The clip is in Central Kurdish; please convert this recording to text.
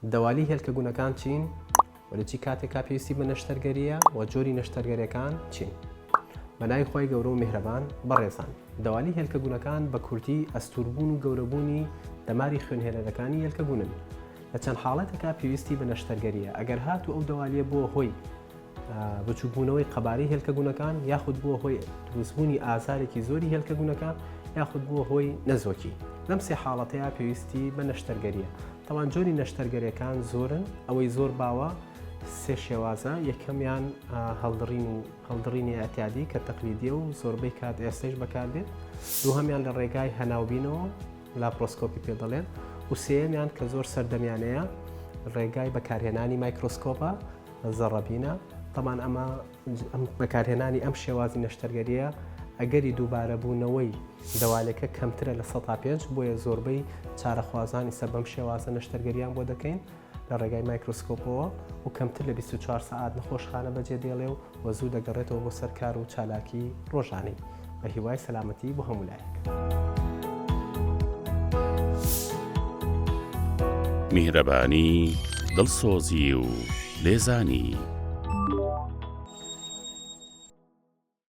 دەوالی هێلکەبوونەکان چین وەرەی کاتێکا پێویستی بە نەشتەرگەریە و جۆری نەشتەرگەریەکان چین. بەناوی خۆی گەورە و میهرەبان بەڕێزان، دەوالی هێلکەبوونەکان بە کورتی ئەستووربوون و گەورەبوونی دەماری خوێنهێنەرەکانی هێلکەبوونن. لە چەند حاڵەتێکا پێویستی بە نەشتەرگەریە ئەگەر هاتوو ئەو دەوالیە بووە هۆی بچووبوونەوەی قەباری هێلکەبوونەکان، یاخود بووە هۆی دروستبوونی ئازارێکی زۆری هێلکەبوونەکان، یاخود بووە هۆی نەزۆکی. لەم سێ حاڵەتەیە پێویستی بە نەشتەرگەریە. تەوان جۆری نەشتەرگەریەکان زۆرن، ئەوەی زۆر باوە سێ شێوازە. یەکەمیان هەڵدڕینی ئەتیادی کە تەقلیدیە و زۆربەی کات ئێستش بەکاردێت. دووهەمیان لە ڕێگای هەناوبینەوە لاپرۆسکۆپی پێ دەڵێن، و سێیەمیان کە زۆر سەردەمیانەیە ڕێگای بەکارهێنانی مایکرۆسکۆپە زەڕەبینە. تەمان ئەم بەکارهێنانی ئەم شێوازی نەشتەرگەریە ئەگەری دووبارەبوونەوەی دەوالەکە کەمترە لە 105، بۆیە زۆربەی چارەخوازانی سەر بەم شێوازە نەشتەرگەریان بۆ دەکەین لە ڕێگای مایکرۆسکۆپەوە و کەمتر لە 24 ساعت نەخۆشخانە بەجێ دێڵێ و زوو دەگەڕێتەوە بۆ سەر کار و چالاکی ڕۆژانەی. بە هیوای سەلامەتی بۆ هەموو لایەک. میهرەبانی، دڵسۆزی و لێزانی.